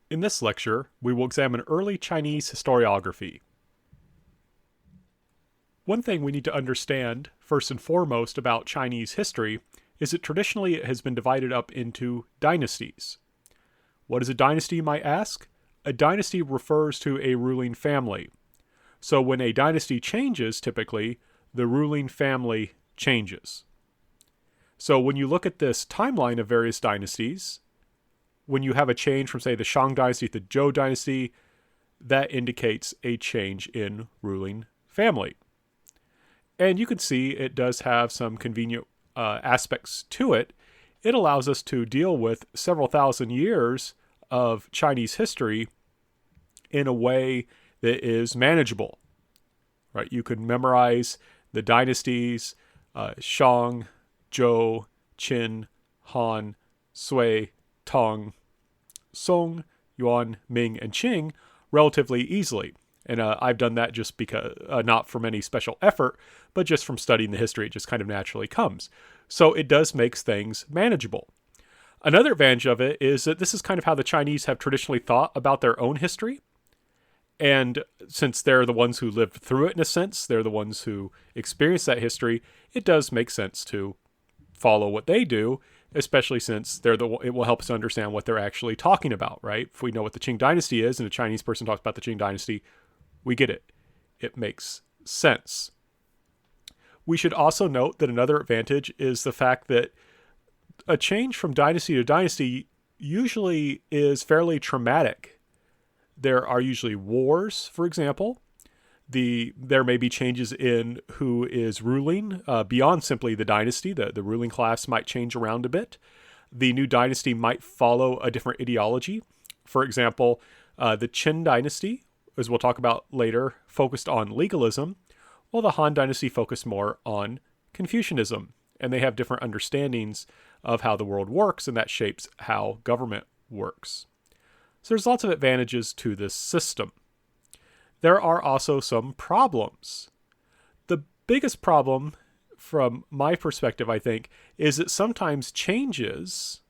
In this lecture, we will examine early Chinese historiography. One thing we need to understand, first and foremost, about Chinese history is that traditionally it has been divided up into dynasties. What is a dynasty, you might ask? A dynasty refers to a ruling family. So when a dynasty changes, typically, the ruling family changes. So when you look at this timeline of various dynasties, when you have a change from, say, the Shang dynasty to the Zhou dynasty, that indicates a change in ruling family. And you can see it does have some convenient aspects to it. It allows us to deal with several thousand years of Chinese history in a way that is manageable. Right? You can memorize the dynasties, Shang, Zhou, Qin, Han, Sui, Tang, Song, Yuan, Ming, and Qing relatively easily. And I've done that just because, not from any special effort, but just from studying the history. It just kind of naturally comes. So it does make things manageable. Another advantage of it is that this is kind of how the Chinese have traditionally thought about their own history. And since they're the ones who lived through it in a sense, they're the ones who experienced that history, it does make sense to follow what they do, especially since it will help us understand what they're actually talking about, right? If we know what the Qing dynasty is and a Chinese person talks about the Qing dynasty, we get it. It makes sense. We should also note that another advantage is the fact that a change from dynasty to dynasty usually is fairly traumatic. There are usually wars, for example. There may be changes in who is ruling beyond simply the dynasty. The ruling class might change around a bit. The new dynasty might follow a different ideology. For example, the Qin dynasty, as we'll talk about later, focused on legalism, while the Han dynasty focused more on Confucianism. And they have different understandings of how the world works, and that shapes how government works. So there's lots of advantages to this system. There are also some problems. The biggest problem, from my perspective, I think, is that sometimes changes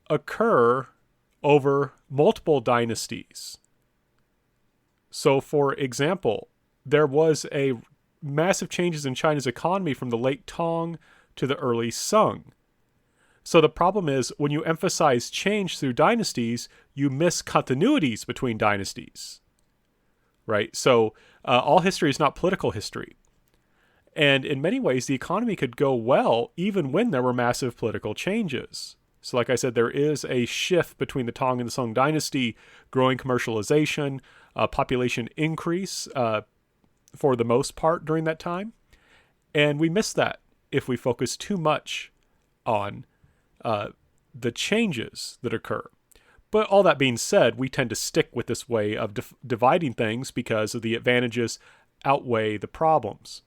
occur over multiple dynasties. So, for example, there was a massive changes in China's economy from the late Tang to the early Sung. So the problem is when you emphasize change through dynasties, you miss continuities between dynasties. Right? So all history is not political history. And in many ways, the economy could go well even when there were massive political changes. So like I said, there is a shift between the Tang and the Song dynasty, growing commercialization, population increase for the most part during that time. And we miss that if we focus too much on the changes that occur. But all that being said, we tend to stick with this way of dividing things because of the advantages outweigh the problems.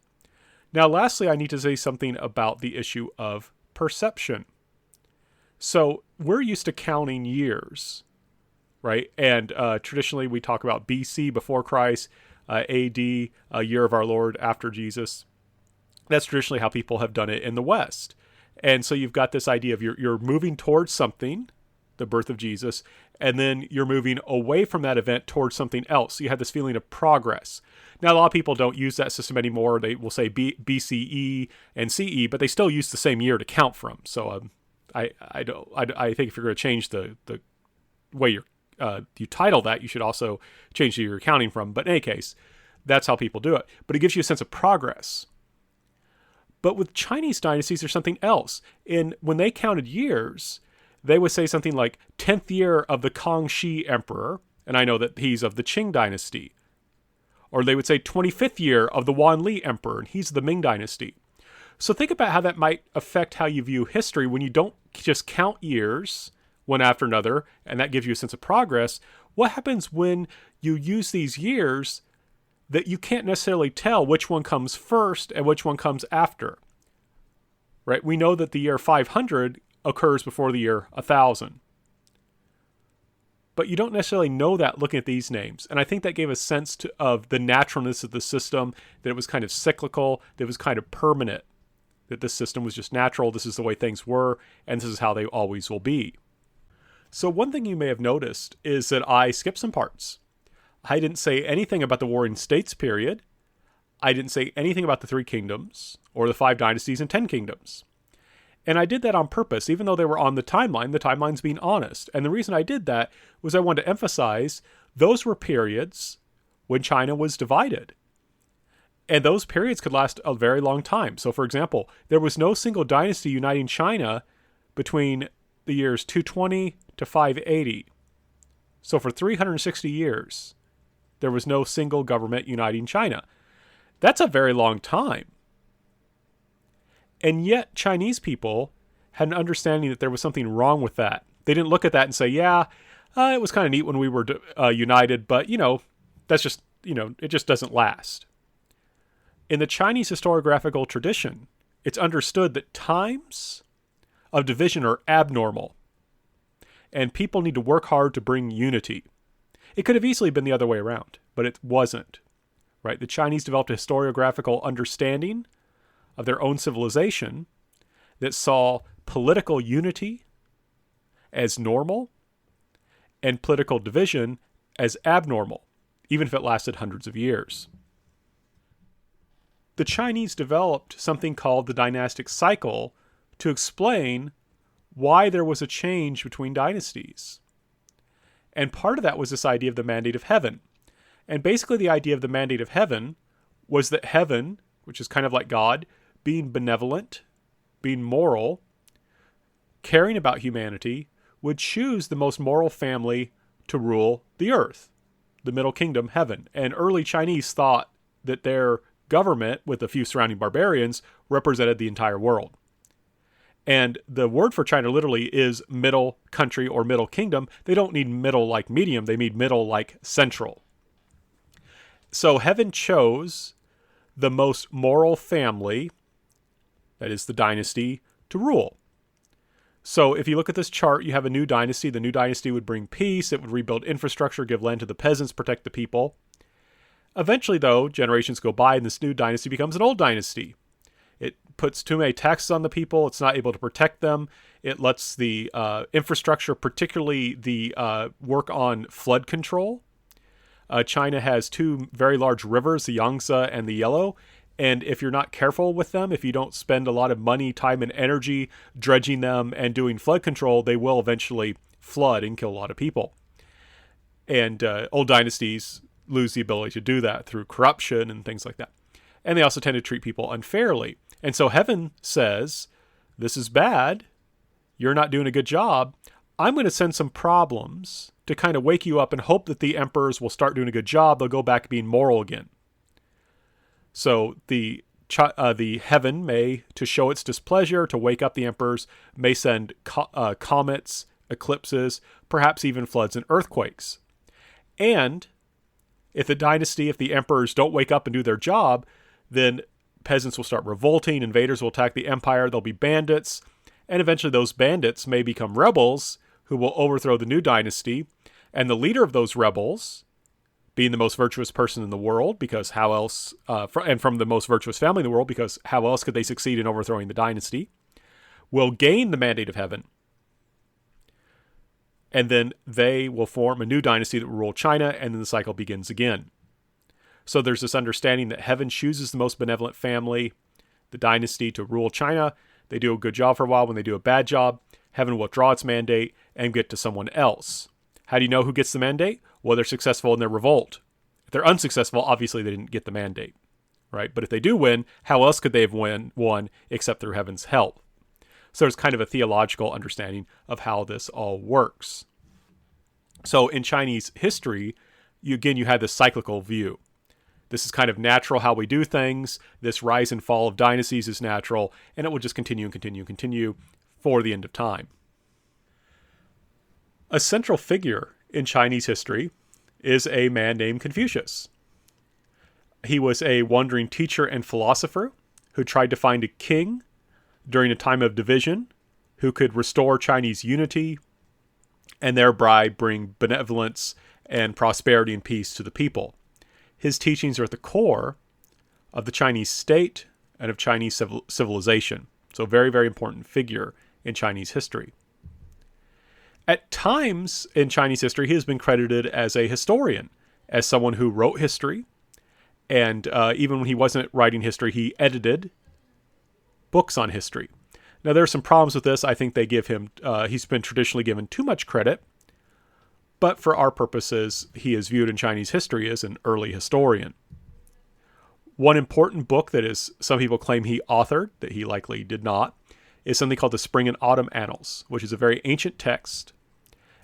Now, lastly, I need to say something about the issue of perception. So we're used to counting years, right? And traditionally we talk about BC, before Christ, AD, a year of our Lord after Jesus. That's traditionally how people have done it in the West. And so you've got this idea of you're moving towards something, the birth of Jesus, and then you're moving away from that event towards something else. So you have this feeling of progress. Now, a lot of people don't use that system anymore. They will say BCE and CE, but they still use the same year to count from. So I think if you're going to change the way you title that, you should also change the year you're counting from. But in any case, that's how people do it. But it gives you a sense of progress. But with Chinese dynasties, there's something else. When they counted years, they would say something like 10th year of the Kangxi emperor, and I know that he's of the Qing dynasty. Or they would say 25th year of the Wanli emperor, and he's the Ming dynasty. So think about how that might affect how you view history when you don't just count years one after another, and that gives you a sense of progress. What happens when you use these years that you can't necessarily tell which one comes first and which one comes after? Right? We know that the year 500 occurs before the year 1000. But you don't necessarily know that looking at these names. And I think that gave a sense of the naturalness of the system, that it was kind of cyclical, that it was kind of permanent, that this system was just natural, this is the way things were, and this is how they always will be. So one thing you may have noticed is that I skipped some parts. I didn't say anything about the Warring States period. I didn't say anything about the Three Kingdoms or the Five Dynasties and 10 Kingdoms. And I did that on purpose, even though they were on the timeline's being honest. And the reason I did that was I wanted to emphasize those were periods when China was divided. And those periods could last a very long time. So, for example, there was no single dynasty uniting China between the years 220 to 580. So for 360 years, there was no single government uniting China. That's a very long time. And yet Chinese people had an understanding that there was something wrong with that. They didn't look at that and say, yeah, it was kind of neat when we were united, but, that's just, it just doesn't last. In the Chinese historiographical tradition, it's understood that times of division are abnormal, and people need to work hard to bring unity. It could have easily been the other way around, but it wasn't. Right? The Chinese developed a historiographical understanding of their own civilization that saw political unity as normal and political division as abnormal, even if it lasted hundreds of years. The Chinese developed something called the dynastic cycle to explain why there was a change between dynasties. And part of that was this idea of the mandate of heaven. And basically the idea of the mandate of heaven was that heaven, which is kind of like God, being benevolent, being moral, caring about humanity, would choose the most moral family to rule the earth, the Middle Kingdom, heaven. And early Chinese thought that their government, with a few surrounding barbarians, represented the entire world. And the word for China literally is middle country or middle kingdom. They don't need middle like medium, they need middle like central. So heaven chose the most moral family, that is the dynasty, to rule. So if you look at this chart, you have a new dynasty. The new dynasty would bring peace, it would rebuild infrastructure, give land to the peasants, protect the people. Eventually, though, generations go by and this new dynasty becomes an old dynasty. It puts too many taxes on the people. It's not able to protect them. It lets the infrastructure, particularly the work on flood control. China has two very large rivers, the Yangtze and the Yellow. And if you're not careful with them, if you don't spend a lot of money, time, and energy dredging them and doing flood control, they will eventually flood and kill a lot of people. And old dynasties lose the ability to do that through corruption and things like that. And they also tend to treat people unfairly. And so heaven says, this is bad. You're not doing a good job. I'm going to send some problems to kind of wake you up and hope that the emperors will start doing a good job. They'll go back being moral again. So the heaven may, to show its displeasure, to wake up the emperors, may send comets, eclipses, perhaps even floods and earthquakes. And if the emperors don't wake up and do their job, then peasants will start revolting, invaders will attack the empire, there'll be bandits, and eventually those bandits may become rebels who will overthrow the new dynasty, and the leader of those rebels, being the most virtuous person in the world, because how else, and from the most virtuous family in the world, because how else could they succeed in overthrowing the dynasty, will gain the mandate of heaven. And then they will form a new dynasty that will rule China, and then the cycle begins again. So there's this understanding that heaven chooses the most benevolent family, the dynasty, to rule China. They do a good job for a while. When they do a bad job, heaven will withdraw its mandate and get to someone else. How do you know who gets the mandate? Well, they're successful in their revolt. If they're unsuccessful, obviously they didn't get the mandate, right? But if they do win, how else could they have won except through heaven's help? So there's kind of a theological understanding of how this all works. So in Chinese history, you had this cyclical view. This is kind of natural how we do things. This rise and fall of dynasties is natural, and it will just continue and continue and continue for the end of time. A central figure in Chinese history is a man named Confucius. He was a wandering teacher and philosopher who tried to find a king during a time of division who could restore Chinese unity and thereby bring benevolence and prosperity and peace to the people. His teachings are at the core of the Chinese state and of Chinese civilization. So a very, very important figure in Chinese history. At times in Chinese history, he has been credited as a historian, as someone who wrote history. And even when he wasn't writing history, he edited books on history. Now, there are some problems with this. I think they give him, he's been traditionally given too much credit. But for our purposes, he is viewed in Chinese history as an early historian. One important book that is, some people claim he authored, that he likely did not, is something called the Spring and Autumn Annals, which is a very ancient text,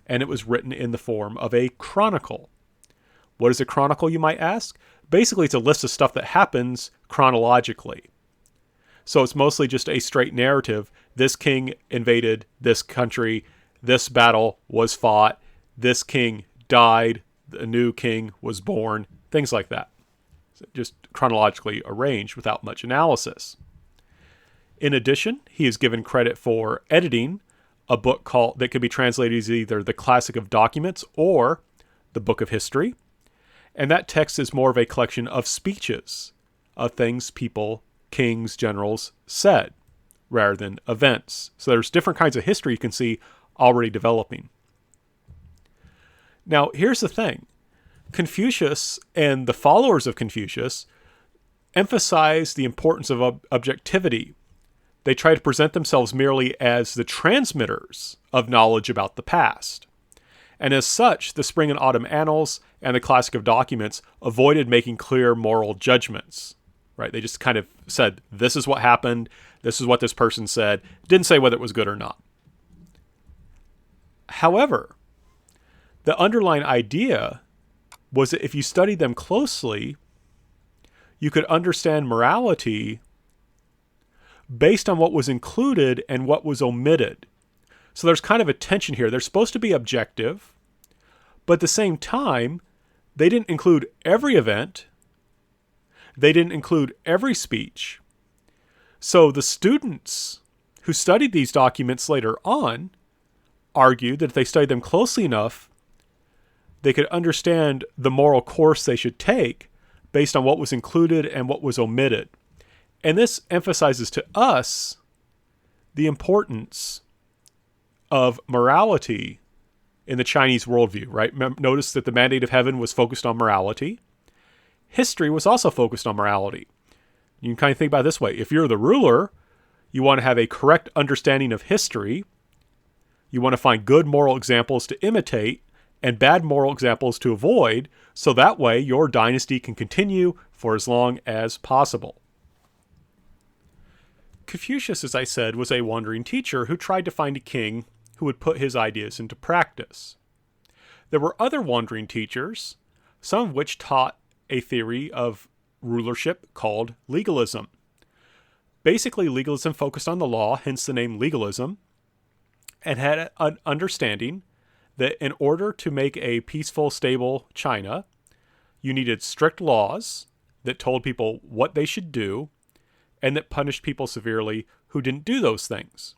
and it was written in the form of a chronicle. What is a chronicle, you might ask? Basically, it's a list of stuff that happens chronologically. So it's mostly just a straight narrative. This king invaded this country, this battle was fought, this king died, a new king was born, things like that. Just chronologically arranged without much analysis. In addition, he is given credit for editing a book that could be translated as either the Classic of Documents or the Book of History. And that text is more of a collection of speeches, of things people, kings, generals said, rather than events. So there's different kinds of history you can see already developing. Now, here's the thing. Confucius and the followers of Confucius emphasize the importance of objectivity. They try to present themselves merely as the transmitters of knowledge about the past. And as such, the Spring and Autumn Annals and the Classic of Documents avoided making clear moral judgments. Right? They just kind of said, this is what happened, this is what this person said, didn't say whether it was good or not. However, the underlying idea was that if you studied them closely, you could understand morality based on what was included and what was omitted. So there's kind of a tension here. They're supposed to be objective, but at the same time, they didn't include every event. They didn't include every speech. So the students who studied these documents later on argued that if they studied them closely enough, they could understand the moral course they should take based on what was included and what was omitted. And this emphasizes to us the importance of morality in the Chinese worldview, right? Notice that the mandate of heaven was focused on morality. History was also focused on morality. You can kind of think about it this way. If you're the ruler, you want to have a correct understanding of history. You want to find good moral examples to imitate and bad moral examples to avoid, so that way your dynasty can continue for as long as possible. Confucius, as I said, was a wandering teacher who tried to find a king who would put his ideas into practice. There were other wandering teachers, some of which taught a theory of rulership called legalism. Basically, legalism focused on the law, hence the name legalism, and had an understanding that in order to make a peaceful, stable China, you needed strict laws that told people what they should do and that punished people severely who didn't do those things.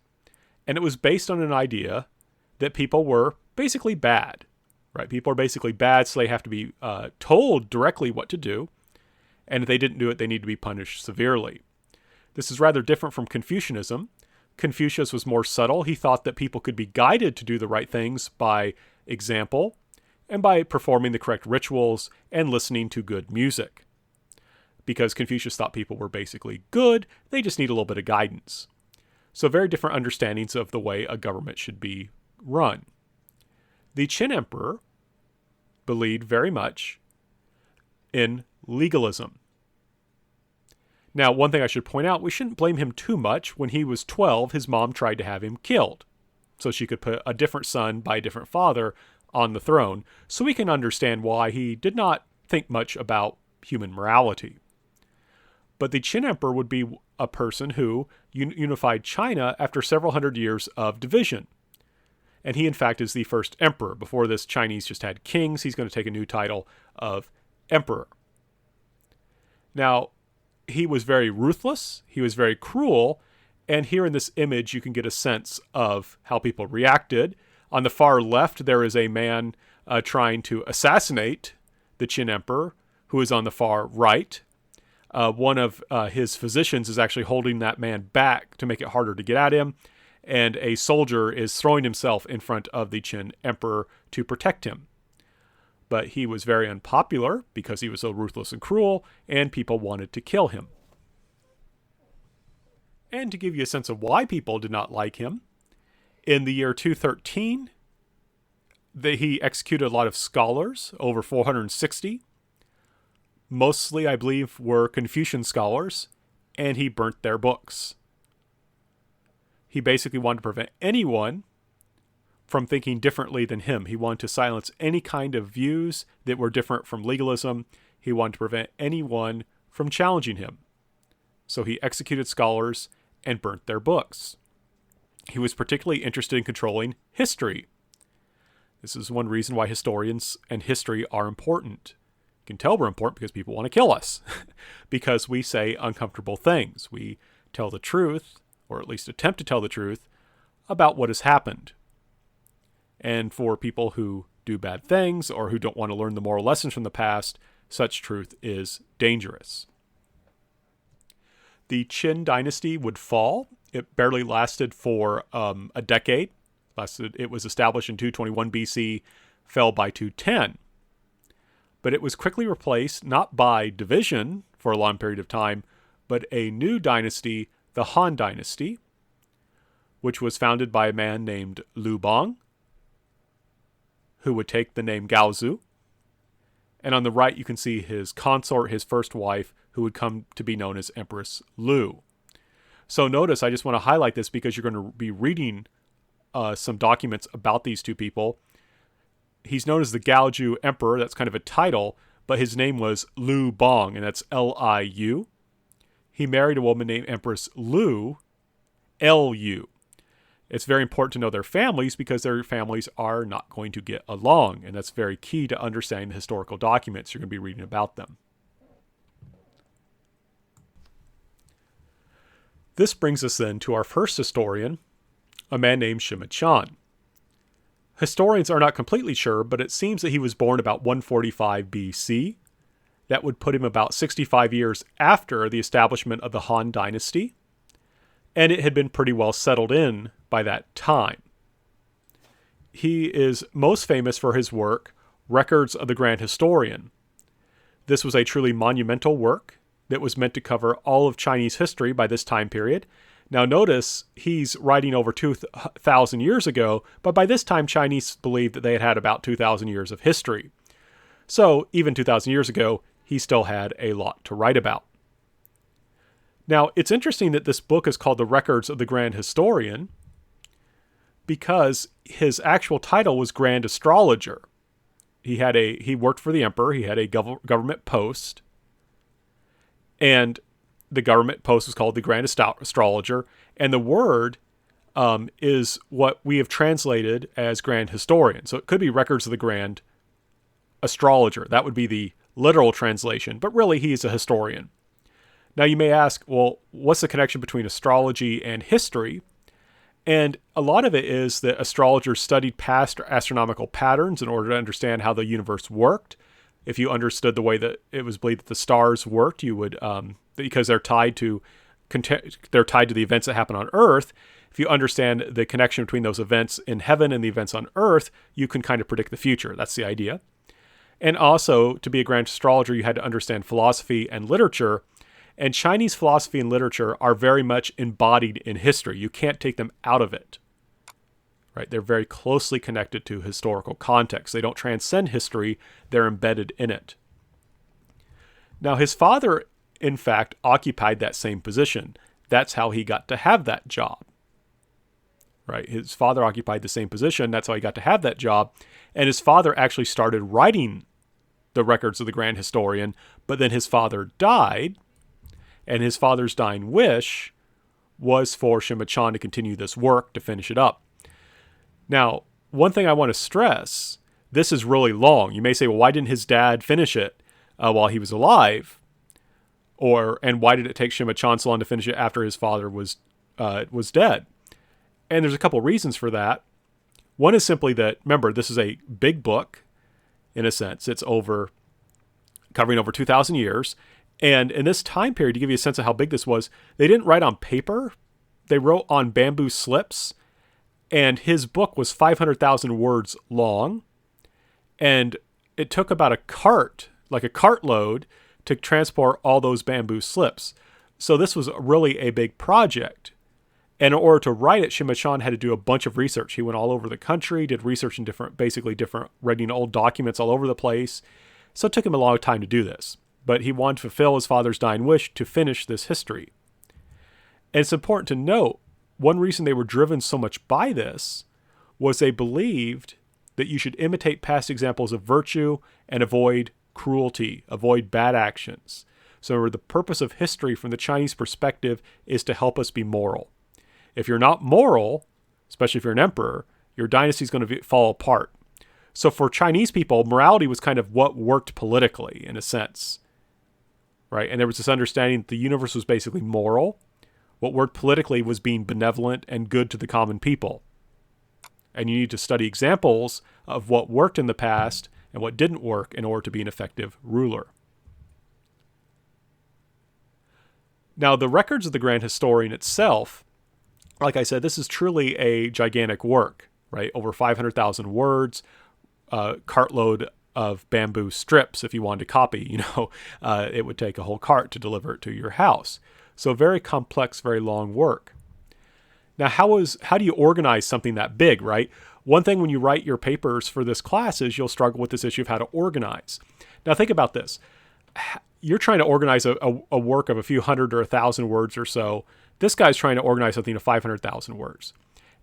And it was based on an idea that people were basically bad, right? People are basically bad, so they have to be told directly what to do. And if they didn't do it, they need to be punished severely. This is rather different from Confucianism. Confucius was more subtle. He thought that people could be guided to do the right things by example and by performing the correct rituals and listening to good music. Because Confucius thought people were basically good, they just need a little bit of guidance. So very different understandings of the way a government should be run. The Qin Emperor believed very much in legalism. Now, one thing I should point out, we shouldn't blame him too much. When he was 12, his mom tried to have him killed so she could put a different son by a different father on the throne. So we can understand why he did not think much about human morality. But the Qin Emperor would be a person who unified China after several hundred years of division. And he, in fact, is the first emperor. Before this, Chinese just had kings. He's going to take a new title of emperor. Now, he was very ruthless. He was very cruel. And here in this image, you can get a sense of how people reacted. On the far left, there is a man trying to assassinate the Qin Emperor, who is on the far right. One of his physicians is actually holding that man back to make it harder to get at him. and a soldier is throwing himself in front of the Qin emperor to protect him. But he was very unpopular because he was so ruthless and cruel, and people wanted to kill him. And to give you a sense of why people did not like him, in the year 213, he executed a lot of scholars, over 460. Mostly, I believe, were Confucian scholars, and he burnt their books. He basically wanted to prevent anyone from thinking differently than him. He wanted to silence any kind of views that were different from legalism. He wanted to prevent anyone from challenging him. So he executed scholars and burnt their books. He was particularly interested in controlling history. This is one reason why historians and history are important. You can tell we're important because people want to kill us. Because we say uncomfortable things. We tell the truth, or at least attempt to tell the truth, about what has happened. And for people who do bad things or who don't want to learn the moral lessons from the past, such truth is dangerous. The Qin dynasty would fall. It barely lasted for a decade. It was established in 221 BC, fell by 210. But it was quickly replaced not by division for a long period of time, but a new dynasty, the Han dynasty, which was founded by a man named Liu Bang, who would take the name Gaozu. And on the right, you can see his consort, his first wife, who would come to be known as Empress Lu. So notice, I just want to highlight this because you're going to be reading some documents about these two people. He's known as the Gaozu Emperor. That's kind of a title, but his name was Liu Bang, and that's Liu. He married a woman named Empress Lu, Lu. It's very important to know their families because their families are not going to get along, and that's very key to understanding the historical documents you're going to be reading about them. This brings us then to our first historian, a man named Sima Qian. Historians are not completely sure, but it seems that he was born about 145 BC. That would put him about 65 years after the establishment of the Han dynasty, and it had been pretty well settled in by that time. He is most famous for his work, Records of the Grand Historian. This was a truly monumental work that was meant to cover all of Chinese history by this time period. Now notice, he's writing over 2,000 years ago, but by this time Chinese believed that they had had about 2,000 years of history. So even 2,000 years ago, he still had a lot to write about. Now, it's interesting that this book is called The Records of the Grand Historian because his actual title was Grand Astrologer. He worked for the emperor, he had a government post, and the government post was called the Grand Astrologer, and the word is what we have translated as Grand Historian. So it could be Records of the Grand Astrologer. That would be the literal translation, but really he's a historian. Now you may ask, well, what's the connection between astrology and history? And a lot of it is that astrologers studied past astronomical patterns in order to understand how the universe worked. If you understood the way that it was believed that the stars worked, you would, because they're tied to the events that happen on Earth. If you understand the connection between those events in heaven and the events on Earth, you can kind of predict the future. That's the idea. And also, to be a grand astrologer, you had to understand philosophy and literature. And Chinese philosophy and literature are very much embodied in history. You can't take them out of it. Right? They're very closely connected to historical context. They don't transcend history, they're embedded in it. Now, his father, in fact, occupied that same position. That's how he got to have that job. Right? His father occupied the same position. That's how he got to have that job. And his father actually started writing the Records of the Grand Historian, but then his father died, and his father's dying wish was for Sima Qian to continue this work to finish it up. Now, one thing I want to stress, this is really long. You may say, well, why didn't his dad finish it while he was alive? And why did it take Sima Qian so long to finish it after his father was dead? And there's a couple reasons for that. One is simply that, remember, this is a big book, in a sense. It's covering over 2,000 years. And in this time period, to give you a sense of how big this was, they didn't write on paper. They wrote on bamboo slips. And his book was 500,000 words long. And it took about a cart, like a cartload, to transport all those bamboo slips. So this was really a big project. And in order to write it, Sima Qian had to do a bunch of research. He went all over the country, did research in reading old documents all over the place. So it took him a long time to do this. But he wanted to fulfill his father's dying wish to finish this history. And it's important to note, one reason they were driven so much by this was they believed that you should imitate past examples of virtue and avoid cruelty, avoid bad actions. So the purpose of history from the Chinese perspective is to help us be moral. If you're not moral, especially if you're an emperor, your dynasty is going to fall apart. So for Chinese people, morality was kind of what worked politically, in a sense, right? And there was this understanding that the universe was basically moral. What worked politically was being benevolent and good to the common people. And you need to study examples of what worked in the past and what didn't work in order to be an effective ruler. Now, the records of the Grand Historian itself, like I said, this is truly a gigantic work, right? Over 500,000 words, cartload of bamboo strips. If you wanted to copy, it would take a whole cart to deliver it to your house. So very complex, very long work. Now, how do you organize something that big, right? One thing when you write your papers for this class is you'll struggle with this issue of how to organize. Now, think about this. You're trying to organize a work of a few hundred or 1,000 words or so. This guy's trying to organize something of 500,000 words.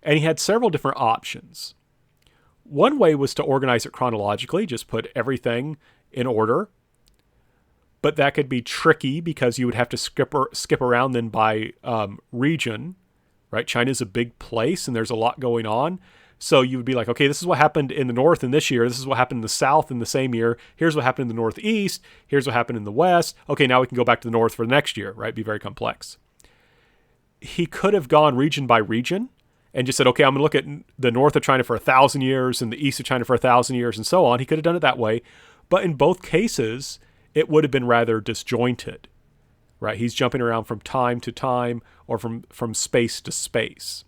And he had several different options. One way was to organize it chronologically, just put everything in order. But that could be tricky because you would have to skip around then by region, right? China's a big place and there's a lot going on. So you would be like, okay, this is what happened in the north in this year. This is what happened in the south in the same year. Here's what happened in the northeast. Here's what happened in the west. Okay, now we can go back to the north for the next year, right? It'd be very complex. He could have gone region by region and just said, okay, I'm going to look at the north of China for 1,000 years and the east of China for 1,000 years and so on. He could have done it that way. But in both cases, it would have been rather disjointed, right? He's jumping around from time to time or from space to space.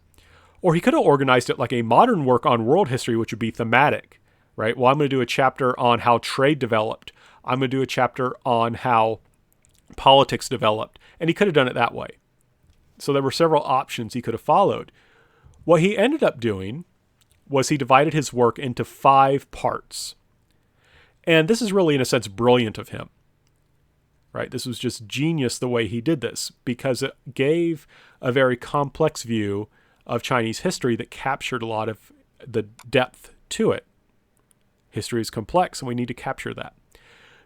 Or he could have organized it like a modern work on world history, which would be thematic, right? Well, I'm going to do a chapter on how trade developed. I'm going to do a chapter on how politics developed. And he could have done it that way. So there were several options he could have followed. What he ended up doing was he divided his work into 5 parts. And this is really, in a sense, brilliant of him, right? This was just genius the way he did this because it gave a very complex view of Chinese history that captured a lot of the depth to it. History is complex and we need to capture that.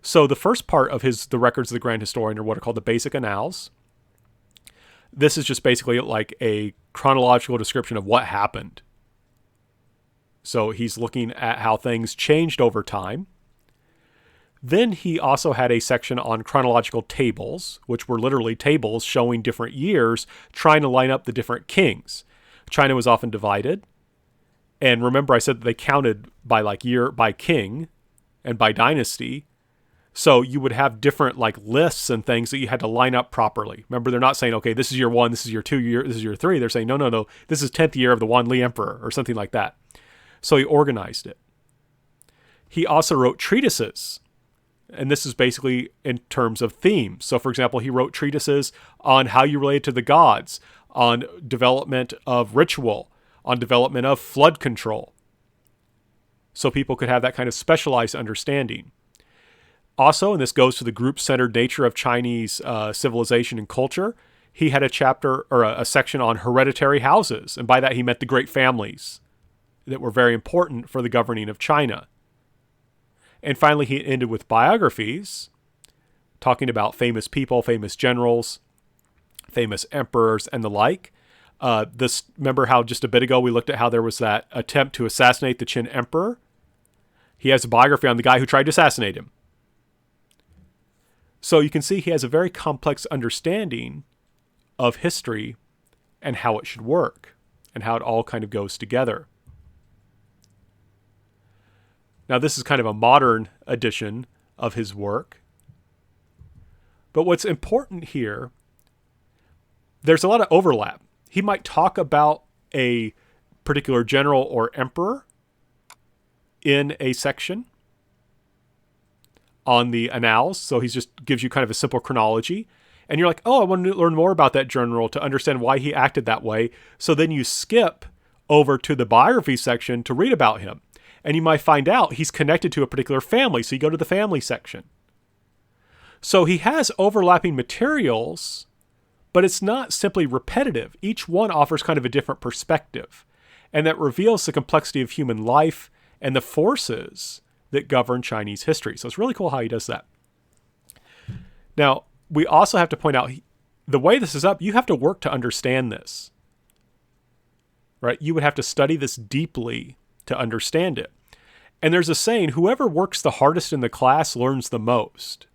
So the first part of the records of the Grand Historian are what are called the basic annals. This is just basically like a chronological description of what happened. So he's looking at how things changed over time. Then he also had a section on chronological tables, which were literally tables showing different years, trying to line up the different kings. China was often divided. And remember, I said that they counted by like year, by king, and by dynasty. So you would have different like lists and things that you had to line up properly. Remember, they're not saying, okay, this is year 1, this is year 2, this is year 3. They're saying, no, this is 10th year of the Wan Li Emperor or something like that. So he organized it. He also wrote treatises. And this is basically in terms of themes. So, for example, he wrote treatises on how you relate to the gods, on development of ritual, on development of flood control. So people could have that kind of specialized understanding. Also, and this goes to the group-centered nature of Chinese civilization and culture, he had a chapter or a section on hereditary houses. And by that, he meant the great families that were very important for the governing of China. And finally, he ended with biographies, talking about famous people, famous generals, famous emperors, and the like. Remember how just a bit ago we looked at how there was that attempt to assassinate the Qin emperor? He has a biography on the guy who tried to assassinate him. So you can see he has a very complex understanding of history and how it should work and how it all kind of goes together. Now, this is kind of a modern edition of his work. But what's important here, there's a lot of overlap. He might talk about a particular general or emperor in a section on the annals. So he just gives you kind of a simple chronology. And you're like, oh, I want to learn more about that general to understand why he acted that way. So then you skip over to the biography section to read about him. And you might find out he's connected to a particular family. So you go to the family section. So he has overlapping materials, but it's not simply repetitive. Each one offers kind of a different perspective. And that reveals the complexity of human life and the forces that govern Chinese history. So it's really cool how he does that. Now, we also have to point out the way this is up, you have to work to understand this. Right? You would have to study this deeply to understand it. And there's a saying, whoever works the hardest in the class learns the most.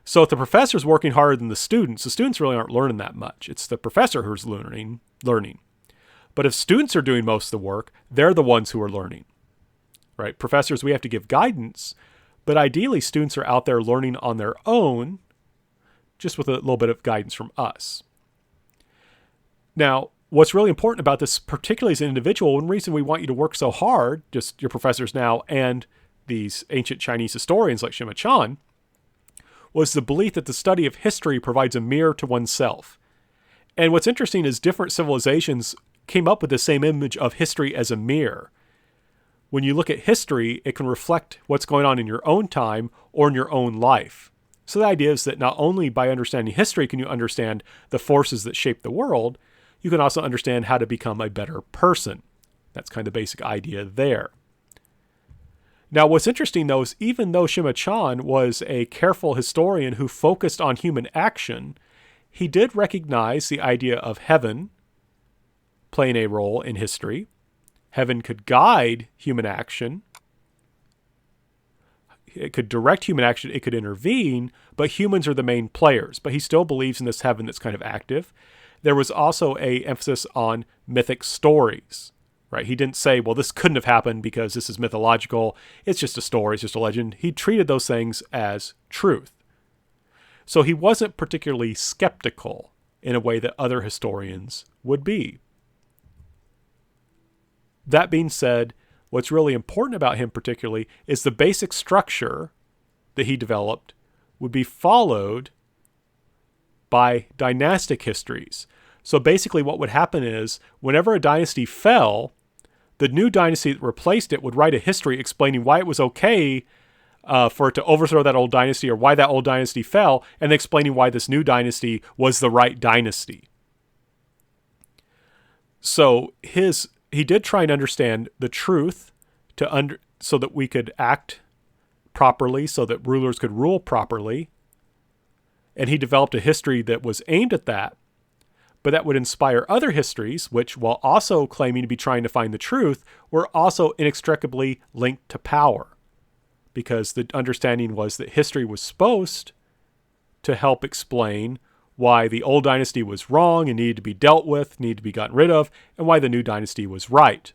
So if the professor's working harder than the students really aren't learning that much. It's the professor who's learning. But if students are doing most of the work, they're the ones who are learning. Right? Professors, we have to give guidance, but ideally students are out there learning on their own, just with a little bit of guidance from us. Now, what's really important about this, particularly as an individual, one reason we want you to work so hard, just your professors now and these ancient Chinese historians like Sima Qian, was the belief that the study of history provides a mirror to oneself. And what's interesting is different civilizations came up with the same image of history as a mirror. When you look at history, it can reflect what's going on in your own time or in your own life. So the idea is that not only by understanding history can you understand the forces that shape the world, you can also understand how to become a better person. That's kind of the basic idea there. Now, what's interesting, though, is even though Sima Qian was a careful historian who focused on human action, he did recognize the idea of heaven playing a role in history. Heaven could guide human action. It could direct human action. It could intervene, but humans are the main players. But he still believes in this heaven that's kind of active. There was also an emphasis on mythic stories, right? He didn't say, well, this couldn't have happened because this is mythological. It's just a story. It's just a legend. He treated those things as truth. So he wasn't particularly skeptical in a way that other historians would be. That being said, what's really important about him particularly is the basic structure that he developed would be followed by dynastic histories. So basically what would happen is whenever a dynasty fell, the new dynasty that replaced it would write a history explaining why it was okay for it to overthrow that old dynasty or why that old dynasty fell, and explaining why this new dynasty was the right dynasty. So he did try and understand the truth so that we could act properly, so that rulers could rule properly. And he developed a history that was aimed at that, but that would inspire other histories, which, while also claiming to be trying to find the truth, were also inextricably linked to power. Because the understanding was that history was supposed to help explain why the old dynasty was wrong and needed to be dealt with, needed to be gotten rid of, and why the new dynasty was right.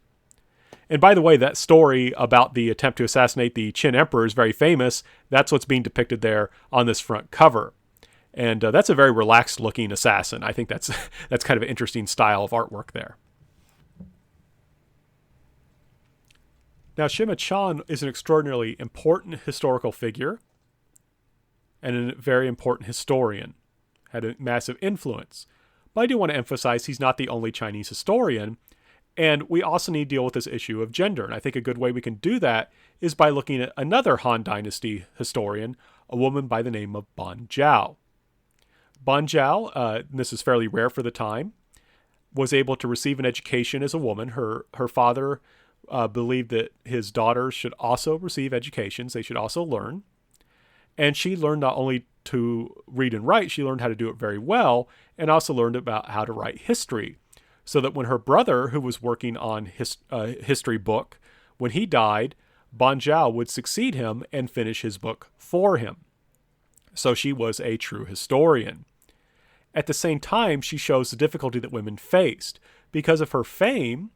And by the way, that story about the attempt to assassinate the Qin emperor is very famous. That's what's being depicted there on this front cover. And that's a very relaxed-looking assassin. I think that's kind of an interesting style of artwork there. Now, Sima Qian is an extraordinarily important historical figure and a very important historian. Had a massive influence. But I do want to emphasize he's not the only Chinese historian, and we also need to deal with this issue of gender. And I think a good way we can do that is by looking at another Han Dynasty historian, a woman by the name of Ban Zhao. Ban Zhao, and this is fairly rare for the time, was able to receive an education as a woman. Her father believed that his daughters should also receive educations. They should also learn. And she learned not only to read and write, she learned how to do it very well, and also learned about how to write history. So that when her brother, who was working on his history book, when he died, Ban Zhao would succeed him and finish his book for him. So she was a true historian. At the same time, she shows the difficulty that women faced. Because of her fame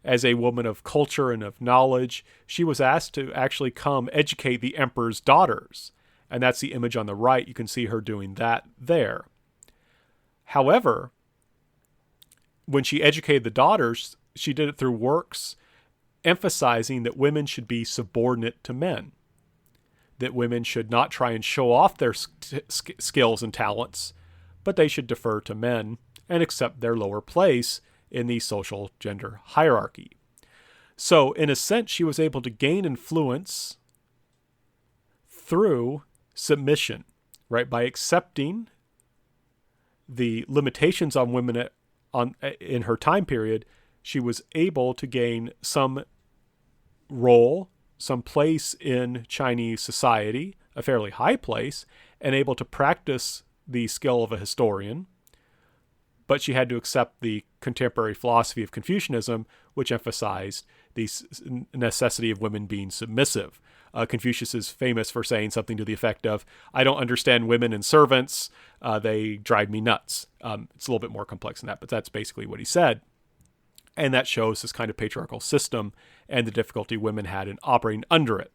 as a woman of culture and of knowledge, she was asked to actually come educate the emperor's daughters. And that's the image on the right. You can see her doing that there. However, when she educated the daughters, she did it through works emphasizing that women should be subordinate to men, that women should not try and show off their skills and talents, but they should defer to men and accept their lower place in the social gender hierarchy. So, in a sense, she was able to gain influence through submission, right? By accepting the limitations on women in her time period, she was able to gain some role, some place in Chinese society, a fairly high place, and able to practice the skill of a historian. But she had to accept the contemporary philosophy of Confucianism, which emphasized the necessity of women being submissive. Confucius is famous for saying something to the effect of, "I don't understand women and servants. They drive me nuts." It's a little bit more complex than that, but that's basically what he said. And that shows this kind of patriarchal system and the difficulty women had in operating under it.